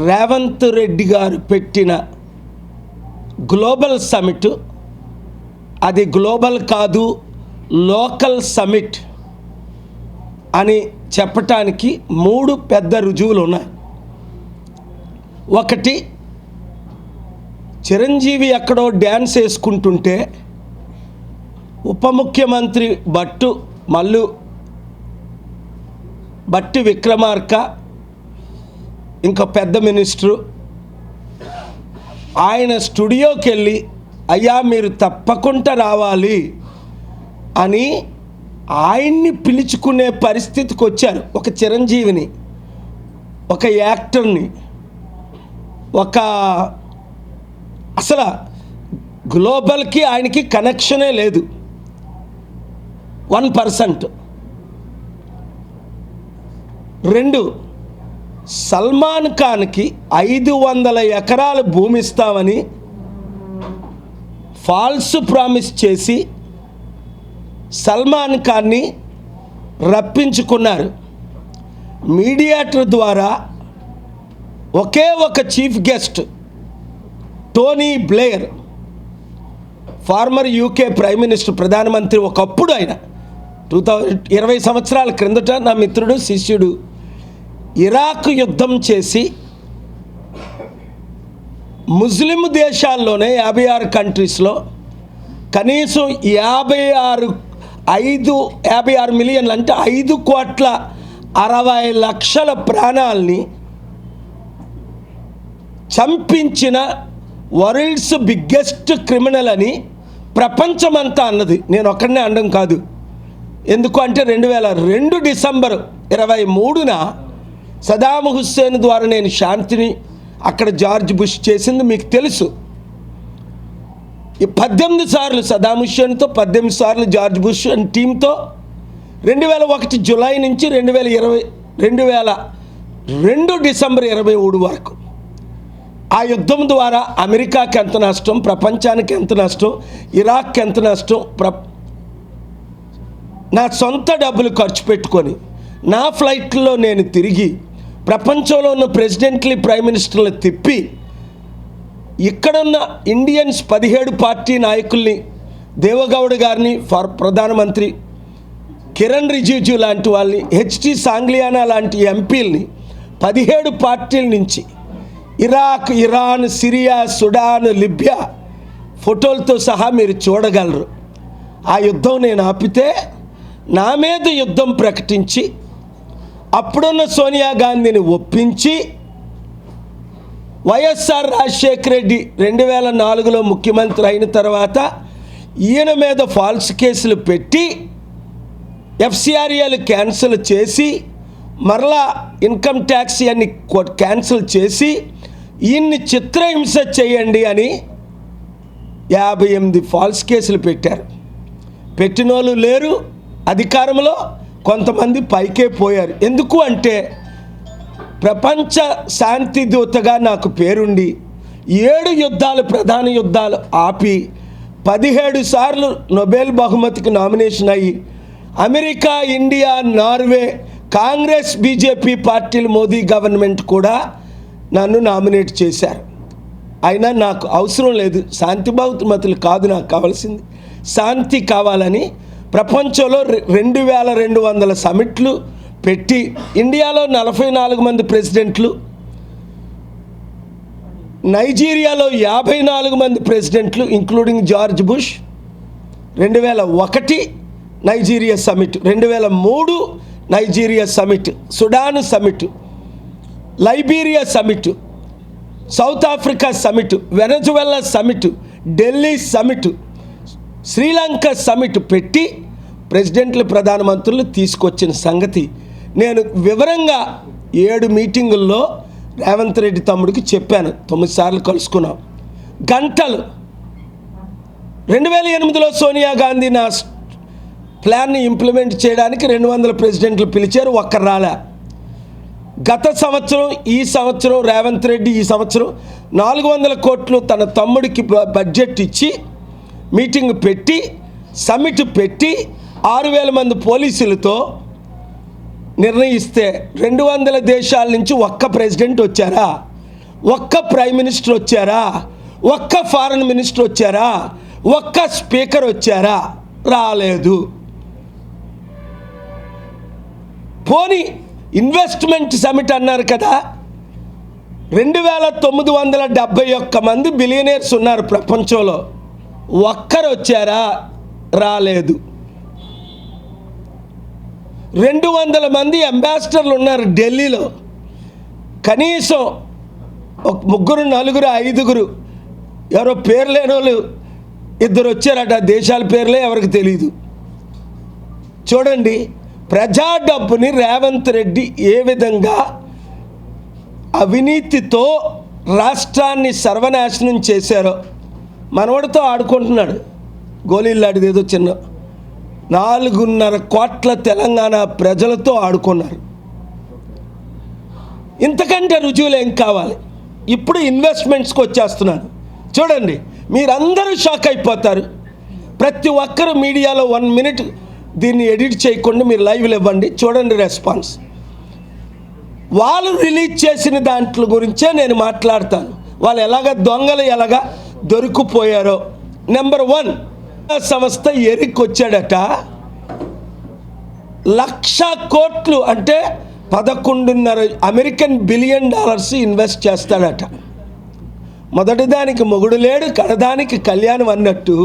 రేవంత్ రెడ్డి గారు పెట్టిన global summit అది గ్లోబల్ కాదు, లోకల్ సమిట్ అని చెప్పటానికి 3 పెద్ద రుజువులు ఉన్నాయి. ఒకటి, చిరంజీవి ఎక్కడో డ్యాన్స్ వేసుకుంటుంటే ఉప ముఖ్యమంత్రి బట్టి విక్రమార్క, ఇంకా పెద్ద మినిస్టరు ఆయన స్టూడియోకి వెళ్ళి అయ్యా మీరు తప్పకుండా రావాలి అని ఆయన్ని పిలుచుకునే పరిస్థితికి వచ్చారు. ఒక చిరంజీవిని, ఒక యాక్టర్ని, అసలు గ్లోబల్కి ఆయనకి కనెక్షనే లేదు, 1%. 2, సల్మాన్ ఖాన్కి 500 ఎకరాల భూమి ఇస్తామని ఫాల్స్ ప్రామిస్ చేసి సల్మాన్ ఖాన్ని రప్పించుకున్నారు. మీడియేటర్ ద్వారా ఒకే ఒక chief guest Tony Blair, former UK prime minister, ప్రధానమంత్రి ఒకప్పుడు ఆయన 20 సంవత్సరాల క్రిందట నా మిత్రుడు శిష్యుడు ఇరాక్ యుద్ధం చేసి ముస్లిం దేశాల్లోనే 56 కంట్రీస్లో కనీసం 56 మిలియన్లు అంటే 5,60,00,000 ప్రాణాలని చంపించిన వరల్డ్స్ బిగ్గెస్ట్ క్రిమినల్ అని ప్రపంచమంతా అన్నది. నేను ఒక్కడనే అనడం కాదు. ఎందుకు అంటే 2002 డిసెంబర్ 23న సదాం హుస్సేన్ ద్వారా నేను శాంతిని అక్కడ జార్జ్ బుష్ చేసింది మీకు తెలుసు. 18 సార్లు సదాం హుస్సేన్తో, 18 సార్లు జార్జ్ బుష్ అండ్ టీంతో 2001 జూలై నుంచి 2002 డిసెంబర్ 23 వరకు ఆ యుద్ధం ద్వారా అమెరికాకి ఎంత నష్టం, ప్రపంచానికి ఎంత నష్టం, ఇరాక్కి ఎంత నష్టం, నా సొంత డబ్బులు ఖర్చు పెట్టుకొని నా ఫ్లైట్లో నేను తిరిగి ప్రపంచంలో ఉన్న ప్రెసిడెంట్లీ ప్రైమ్ మినిస్టర్లు తిప్పి ఇక్కడున్న ఇండియన్స్ 17 పార్టీ నాయకుల్ని, దేవగౌడ గారిని ప్రధానమంత్రి, కిరణ్ రిజిజు లాంటి వాళ్ళని, హెచ్టి సాంగ్లియానా లాంటి ఎంపీలని 17 పార్టీల నుంచి Iraq, Iran, Syria, Sudan, Libya ఫోటోలతో సహా మీరు చూడగలరు. ఆ యుద్ధం నేను ఆపితే నా మీద యుద్ధం ప్రకటించి అప్పుడున్న సోనియా గాంధీని ఒప్పించి వైఎస్ఆర్ రాజశేఖర రెడ్డి 2004లో ముఖ్యమంత్రి అయిన తర్వాత ఈయన మీద ఫాల్స్ కేసులు పెట్టి ఎఫ్సిఆర్ఏలు క్యాన్సిల్ చేసి మరలా ఇన్కమ్ ట్యాక్స్ అన్ని క్యాన్సిల్ చేసి ఈయన్ని చిత్రహింస చేయండి అని 58 ఫాల్స్ కేసులు పెట్టారు. పెట్టినోళ్ళు లేరు అధికారంలో, కొంతమంది పైకే పోయారు. ఎందుకు అంటే ప్రపంచ శాంతి దూతగా నాకు పేరుండి 7 యుద్ధాలు, ప్రధాన యుద్ధాలు ఆపి 17 సార్లు నోబెల్ బహుమతికి నామినేషన్ అయ్యి America, India, Norway, Congress, BJP పార్టీలు, మోదీ గవర్నమెంట్ కూడా నన్ను నామినేట్ చేశారు. అయినా నాకు అవసరం లేదు, శాంతి బహుమతులు కాదు నాకు కావాల్సింది, శాంతి కావాలని ప్రపంచంలో 2200 సమిట్లు పెట్టి ఇండియాలో 44 మంది ప్రెసిడెంట్లు, నైజీరియాలో 54 మంది ప్రెసిడెంట్లు including George Bush, 2001 Nigeria summit, 2003 Nigeria summit, Sudan summit, Liberia summit, South Africa summit, Venezuela summit, Delhi summit, Sri Lanka summit పెట్టి ప్రెసిడెంట్లు, ప్రధానమంత్రులు తీసుకొచ్చిన సంగతి నేను వివరంగా 7 మీటింగుల్లో రేవంత్ రెడ్డి తమ్ముడికి చెప్పాను. 9 సార్లు కలుసుకున్నాం. గంటలు 2008లో సోనియా గాంధీ నా ప్లాన్ని ఇంప్లిమెంట్ చేయడానికి 200 ప్రెసిడెంట్లు పిలిచారు, ఒక్కరు రాలే. గత సంవత్సరం, ఈ సంవత్సరం రేవంత్ రెడ్డి ఈ సంవత్సరం 400 కోట్లు తన తమ్ముడికి బడ్జెట్ ఇచ్చి మీటింగ్ పెట్టి సమిట్ పెట్టి 6,000 మంది పోలీసులతో నిర్ణయిస్తే 200 దేశాల నుంచి ఒక్క ప్రెసిడెంట్ వచ్చారా? ఒక్క ప్రైమ్ మినిస్టర్ వచ్చారా? ఒక్క ఫారెన్ మినిస్టర్ వచ్చారా? ఒక్క స్పీకర్ వచ్చారా? రాలేదు. పోనీ ఇన్వెస్ట్మెంట్ సమిట్ అన్నారు కదా, 2971 మంది బిలియనీర్స్ ఉన్నారు ప్రపంచంలో. ఒక్కరు వచ్చారా? రాలేదు. 200 మంది అంబాసిడర్లు ఉన్నారు ఢిల్లీలో. కనీసం ఒక 3, 4, 5 ఎవరో పేరు లేని వాళ్ళు 2 వచ్చారట. దేశాల పేర్లే ఎవరికి తెలియదు. చూడండి, ప్రజా డబ్బుని రేవంత్ రెడ్డి ఏ విధంగా అవినీతితో రాష్ట్రాన్ని సర్వనాశనం చేశారో. మనవడితో ఆడుకుంటున్నాడు, గోళీలాడిది ఏదో చిన్న 4.5 కోట్ల తెలంగాణ ప్రజలతో ఆడుకున్నారు. ఇంతకంటే రుజువులు ఏం కావాలి? ఇప్పుడు ఇన్వెస్ట్మెంట్స్కి వచ్చేస్తున్నాను. చూడండి, మీరందరూ షాక్ అయిపోతారు. ప్రతి ఒక్కరు మీడియాలో 1 మినిట్ దీన్ని ఎడిట్ చేయకుండా మీరు లైవ్లు ఇవ్వండి, చూడండి రెస్పాన్స్. వాళ్ళు రిలీజ్ చేసిన దాంట్లో గురించే నేను మాట్లాడతాను. వాళ్ళు దొంగలు ఎలాగా దొరికిపోయారో. నెంబర్ 1, సంస్థ ఎరిక్ వచ్చాడట. 1,00,000 కోట్లు అంటే 11.5 అమెరికన్ బిలియన్ డాలర్స్ ఇన్వెస్ట్ చేస్తాడట. మొదటి దానికి మొగుడు లేడు, కడదానికి కళ్యాణం అన్నట్టు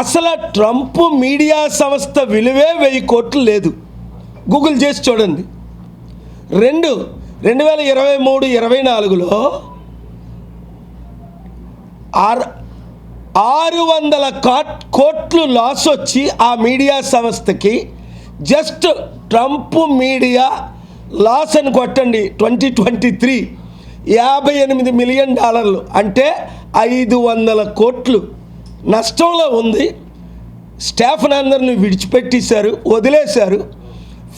అసలు ట్రంప్ మీడియా సంస్థ విలువే 1000 కోట్లు లేదు. గూగుల్ చేసి చూడండి. 2023-24లో 600 కోట్లు లాస్ వచ్చి ఆ మీడియా సంస్థకి, జస్ట్ ట్రంప్ మీడియా లాస్ అని కొట్టండి 2023 $58 మిలియన్ అంటే 500 కోట్లు నష్టంలో ఉంది. స్టాఫ్ని అందరిని విడిచిపెట్టేశారు, వదిలేశారు,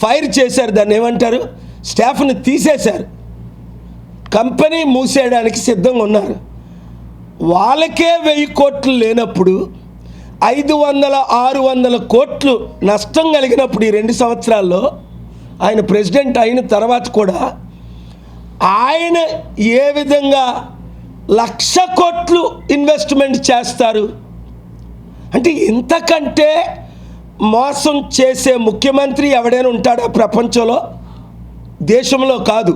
ఫైర్ చేశారు. దాన్ని ఏమంటారు? స్టాఫ్ని తీసేశారు. కంపెనీ మూసేయడానికి సిద్ధంగా ఉన్నారు. వాళ్ళకే 1000 కోట్లు లేనప్పుడు 500-600 కోట్లు నష్టం కలిగినప్పుడు ఈ 2 సంవత్సరాల్లో ఆయన ప్రెసిడెంట్ అయిన తర్వాత కూడా ఆయన ఏ విధంగా 1,00,000 కోట్లు ఇన్వెస్ట్మెంట్ చేస్తారు? అంటే ఇంతకంటే మోసం చేసే ముఖ్యమంత్రి ఎవడైనా ఉంటాడా ప్రపంచంలో? దేశంలో కాదు.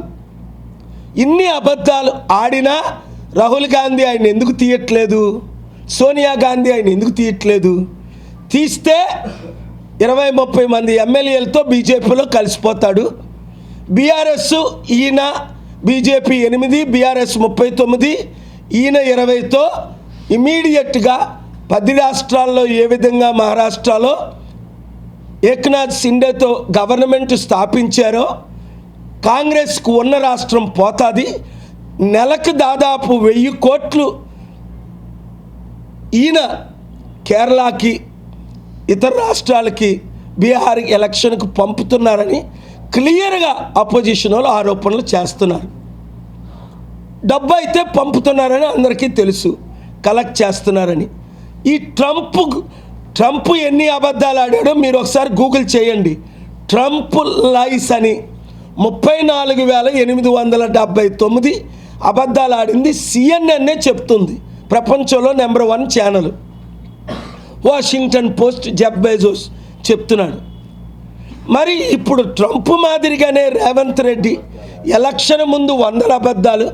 ఇన్ని అబద్ధాలు ఆడినా రాహుల్ గాంధీ ఆయన ఎందుకు తీయట్లేదు? సోనియా గాంధీ ఆయన ఎందుకు తీయట్లేదు? తీస్తే 20-30 మంది ఎమ్మెల్యేలతో బీజేపీలో కలిసిపోతాడు. బీఆర్ఎస్ ఈయన బీజేపీ 8, బీఆర్ఎస్ 39, ఈయన 20తో ఇమీడియట్గా 10 రాష్ట్రాల్లో ఏ విధంగా మహారాష్ట్రలో ఏక్నాథ్ షిండేతో గవర్నమెంట్ స్థాపించారో కాంగ్రెస్కు ఉన్న రాష్ట్రం పోతుంది. నెలకు దాదాపు 1000 కోట్లు ఈయన కేరళకి, ఇతర రాష్ట్రాలకి, బీహార్ ఎలక్షన్కు పంపుతున్నారని క్లియర్గా అపోజిషన్ వాళ్ళు ఆరోపణలు చేస్తున్నారు. డబ్బు అయితే పంపుతున్నారని అందరికీ తెలుసు, కలెక్ట్ చేస్తున్నారని. ఈ ట్రంప్ ఎన్ని అబద్ధాలు ఆడాడో మీరు ఒకసారి గూగుల్ చేయండి. ట్రంప్ లైస్ అని 34,879 అబద్ధాలు ఆడింది CNN చెప్తుంది. ప్రపంచంలో number 1 channel. Washington post Jeff Bezos చెప్తున్నాడు. మరి ఇప్పుడు ట్రంప్ మాదిరిగానే రేవంత్ రెడ్డి ఎలక్షన్ ముందు 100 అబద్ధాలు,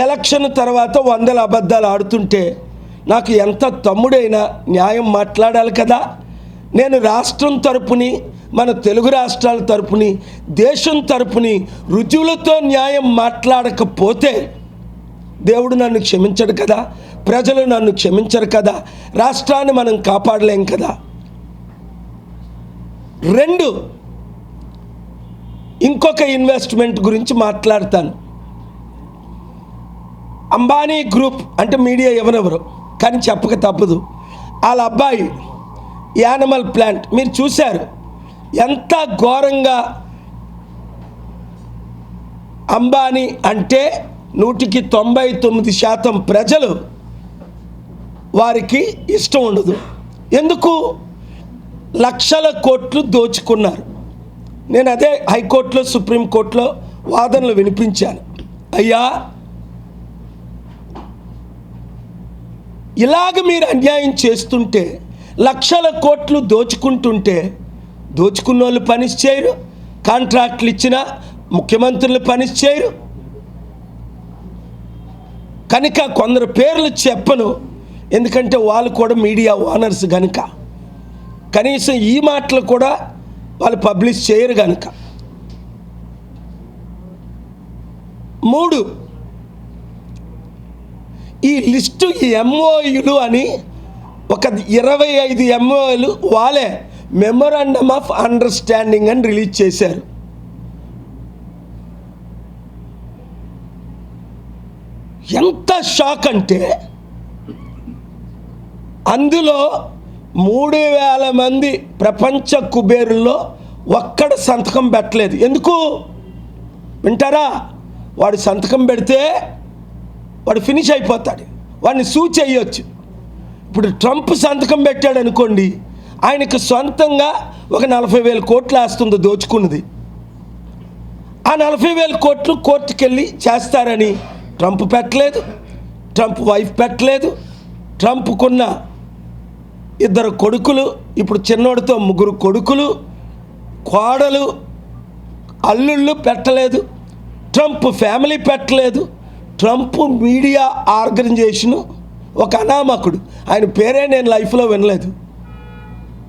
ఎలక్షన్ తర్వాత 100 అబద్ధాలు ఆడుతుంటే నాకు ఎంత తమ్ముడైనా న్యాయం మాట్లాడాలి కదా. నేను రాష్ట్రం తరపుని, మన తెలుగు రాష్ట్రాల తరపుని, దేశం తరపుని రుజువులతో న్యాయం మాట్లాడకపోతే దేవుడు నన్ను క్షమించడు కదా, ప్రజలు నన్ను క్షమించరు కదా, రాష్ట్రాన్ని మనం కాపాడలేం కదా. 2, ఇంకొక ఇన్వెస్ట్మెంట్ గురించి మాట్లాడతాను. అంబానీ గ్రూప్ అంటే మీడియా ఎవరెవరు కానీ చెప్పక తప్పదు. వాళ్ళ అబ్బాయి యానిమల్ ప్లాంట్ మీరు చూశారు. ఎంత ఘోరంగా అంబానీ అంటే 99% ప్రజలు వారికి ఇష్టం ఉండదు. ఎందుకు? లక్షల కోట్లు దోచుకున్నారు. నేను అదే హైకోర్టులో, సుప్రీంకోర్టులో వాదనలు వినిపించాను. అయ్యా, ఇలాగ మీరు అన్యాయం చేస్తుంటే, లక్షల కోట్లు దోచుకుంటుంటే, దోచుకున్న వాళ్ళు పని చేయరు, కాంట్రాక్ట్లు ఇచ్చిన ముఖ్యమంత్రులు పని చేయరు. కనుక కొందరు పేర్లు చెప్పను, ఎందుకంటే వాళ్ళు కూడా మీడియా ఓనర్స్ కనుక, కనీసం ఈ మాటలు కూడా వాళ్ళు పబ్లిష్ చేయరు కనుక. 3, ఈ లిస్టు ఎంఓయూలు అని ఒక 25 ఎంఓయూలు వాళ్ళే మెమొరాండమ్ ఆఫ్ అండర్స్టాండింగ్ అని రిలీజ్ చేశారు. ఎంత షాక్ అంటే, అందులో 3000 మంది ప్రపంచ కుబేరుల్లో ఒక్కడు సంతకం పెట్టలేదు. ఎందుకు వింటారా? వాడు సంతకం పెడితే వాడు ఫినిష్ అయిపోతాడు, వాడిని సూ చేయొచ్చు. ఇప్పుడు ట్రంప్ సంతకం పెట్టాడు అనుకోండి, ఆయనకు సొంతంగా ఒక 40,000 కోట్లు వేస్తుంది దోచుకున్నది. ఆ 40,000 కోట్లు కోర్టుకు వెళ్ళి చేస్తారని ట్రంప్ పెట్టలేదు, ట్రంప్ వైఫ్ పెట్టలేదు. ట్రంప్కున్న 2 కొడుకులు, ఇప్పుడు చిన్నోడితో 3 కొడుకులు, కోడలు, అల్లుళ్ళు పెట్టలేదు. ట్రంప్ ఫ్యామిలీ పెట్టలేదు. ట్రంప్ మీడియా ఆర్గనైజేషను ఒక అనామకుడు, ఆయన పేరే నేను లైఫ్లో వినలేదు.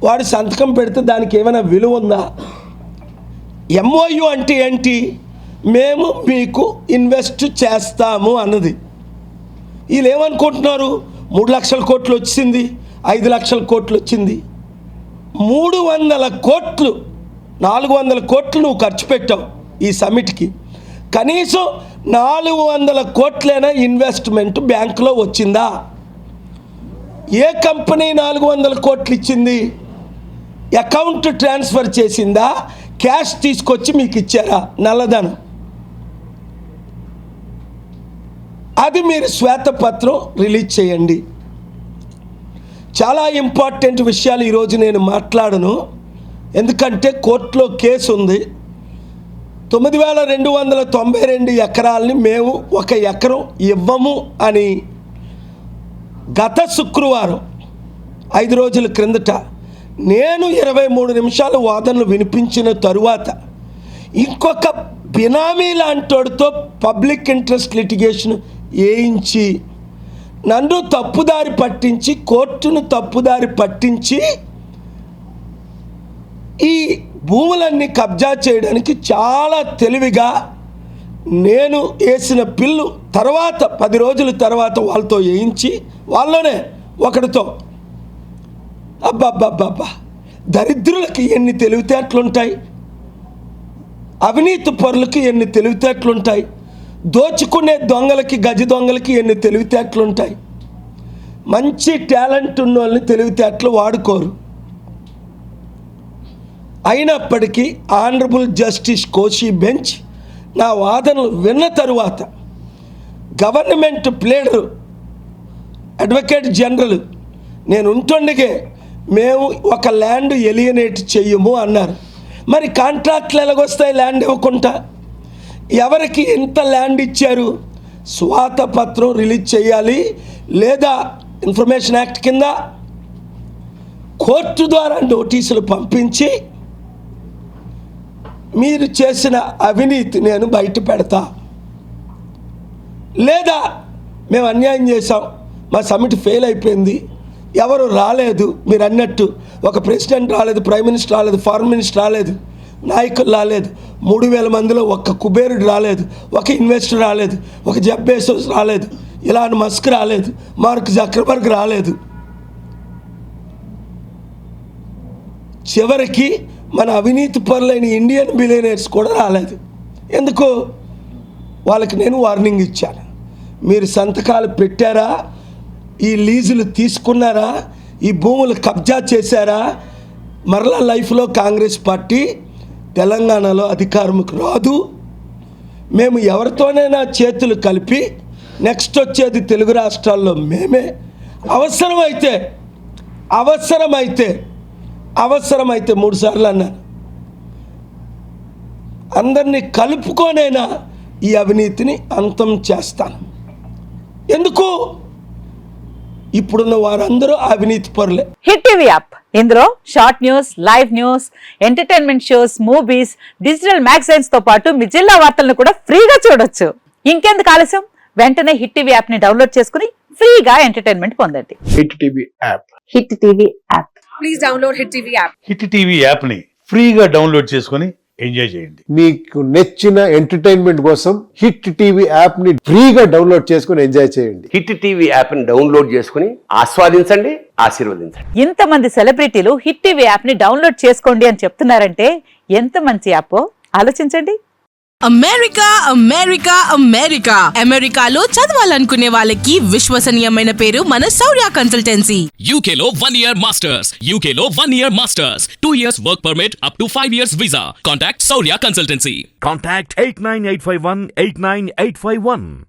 వాడు సంతకం పెడితే దానికి ఏమైనా విలువ ఉందా? ఎంఓయు అంటే ఏంటి? మేము మీకు ఇన్వెస్ట్ చేస్తాము అన్నది. వీళ్ళు ఏమనుకుంటున్నారు? 3 లక్షల కోట్లు వచ్చింది, 5 లక్షల కోట్లు వచ్చింది. 300 కోట్లు, 400 కోట్లు నువ్వు ఖర్చు పెట్టావు ఈ సమిట్కి. కనీసం 400 కోట్లైనా ఇన్వెస్ట్మెంట్ బ్యాంకులో వచ్చిందా? ఏ కంపెనీ 400 కోట్లు ఇచ్చింది? అకౌంట్ ట్రాన్స్ఫర్ చేసిందా? క్యాష్ తీసుకొచ్చి మీకు ఇచ్చారా? నల్లధనం. అది మీరు శ్వేతపత్రం రిలీజ్ చేయండి. చాలా ఇంపార్టెంట్ విషయాలు ఈరోజు నేను మాట్లాడను, ఎందుకంటే కోర్టులో కేసు ఉంది. 9,292 ఎకరాలని మేము 1 ఎకరం ఇవ్వము అని గత శుక్రవారం 5 రోజుల క్రిందట నేను 23 నిమిషాలు వాదనలు వినిపించిన తరువాత ఇంకొక బినామీ లాంటితో పబ్లిక్ ఇంట్రెస్ట్ లిటిగేషన్ వేయించి నన్ను తప్పుదారి పట్టించి, కోర్టును తప్పుదారి పట్టించి ఈ భూములన్నీ కబ్జా చేయడానికి చాలా తెలివిగా నేను వేసిన పిల్లు తర్వాత 10 రోజుల తర్వాత వాళ్ళతో వేయించి, వాళ్ళలోనే ఒకటితో, అబ్బబ్బబ్బబ్బా, దరిద్రులకి ఎన్ని తెలివితేటలుంటాయి, అవినీతి పరులకి ఎన్ని తెలివితేటలుంటాయి, దోచుకునే దొంగలకి, గజ దొంగలకి ఎన్ని తెలివితేటలుంటాయి. మంచి టాలెంట్ ఉన్న వాళ్ళని తెలివితేటలు వాడుకోరు. అయినప్పటికీ ఆనరబుల్ జస్టిస్ కోశీ బెంచ్ నా వాదనలు విన్న తరువాత గవర్నమెంట్ ప్లేడరు అడ్వకేట్ జనరల్ నేను ఉంటుండగే మేము ఒక ల్యాండ్ ఎలియనేట్ చెయ్యము అన్నారు. మరి కాంట్రాక్ట్లు ఎలాగొస్తాయి ల్యాండ్ ఇవ్వకుండా? ఎవరికి ఎంత ల్యాండ్ ఇచ్చారు? శ్వేతపత్రం రిలీజ్ చేయాలి, లేదా ఇన్ఫర్మేషన్ యాక్ట్ కింద కోర్టు ద్వారా నోటీసులు పంపించి మీరు చేసిన అవినీతి నేను బయట పెడతా, లేదా మేము అన్యాయం చేసాం, మా సమిట్ ఫెయిల్ అయిపోయింది, ఎవరు రాలేదు, మీరు అన్నట్టు ఒక ప్రెసిడెంట్ రాలేదు, ప్రైమ్ మినిస్టర్ రాలేదు, ఫారెన్ మినిస్టర్ రాలేదు, నాయకులు రాలేదు, 3,000 మందిలో ఒక్క కుబేరుడు రాలేదు, ఒక ఇన్వెస్టర్ రాలేదు, ఒక జెఫ్ బెజోస్ రాలేదు, ఇలాన్ మస్క్ రాలేదు, మార్క్ జకర్బర్గ్ రాలేదు. చివరికి మన అవినీతి పరులైన ఇండియన్ బిలియనర్స్ కూడా రాలేదు. ఎందుకు? వాళ్ళకి నేను వార్నింగ్ ఇచ్చాను. మీరు సంతకాలు పెట్టారా, ఈ లీజులు తీసుకున్నారా, ఈ భూములు కబ్జా చేశారా, మరలా లైఫ్లో కాంగ్రెస్ పార్టీ తెలంగాణలో అధికారంకి రాదు. మేము ఎవరితోనైనా చేతులు కలిపి నెక్స్ట్ వచ్చేది తెలుగు రాష్ట్రాల్లో మేమే. అవసరమైతే 3 సార్లు అన్నాను, అందరినీ కలుపుకొనైనా ఈ అవినీతిని అంతం చేస్తాను. ఎందుకు? ఇప్పుడున్న వారందరూ అవినీతి పరులే. హిట్ టీవీ యాప్, ఇందులో short news, live news, entertainment shows, movies, digital magazines తో పాటు మీ జిల్లా వార్తలను కూడా ఫ్రీగా చూడొచ్చు. ఇంకెందుకు ఆలస్యం, వెంటనే హిట్ టీవీ యాప్ ని డౌన్లోడ్ చేసుకుని ఫ్రీగా ఎంటర్టైన్మెంట్ పొందండి. Hit TV app. Hit TV app. Please download Hit TV app. Hit TV యాప్ని ఫ్రీగా డౌన్లోడ్ చేసుకొని ఎంజాయ్ చేయండి. మీకు నచ్చిన ఎంటర్టైన్మెంట్ కోసం హిట్ టీవీ యాప్ ని ఫ్రీగా డౌన్లోడ్ చేసుకుని ఎంజాయ్ చేయండి. హిట్ టీవీ యాప్ని డౌన్లోడ్ చేసుకుని ఆస్వాదించండి, ఆశీర్వదించండి. ఇంతమంది సెలబ్రిటీలు హిట్ టీవీ యాప్ ని డౌన్లోడ్ చేసుకోండి అని చెప్తున్నారంటే ఎంత మంచి యాప్ ఆలోచించండి. అమెరికా అమెరికా అమెరికా అమెరికాలో చదవాలనుకునే వాళ్ళకి విశ్వసనీయమైన పేరు మన శౌర్య కన్సల్టెన్సీ. UK లో 1 year masters, UK లో 1 year masters, 2 years work permit up to 5 years visa. Contact Saurya Consultancy. Contact 89851 89851.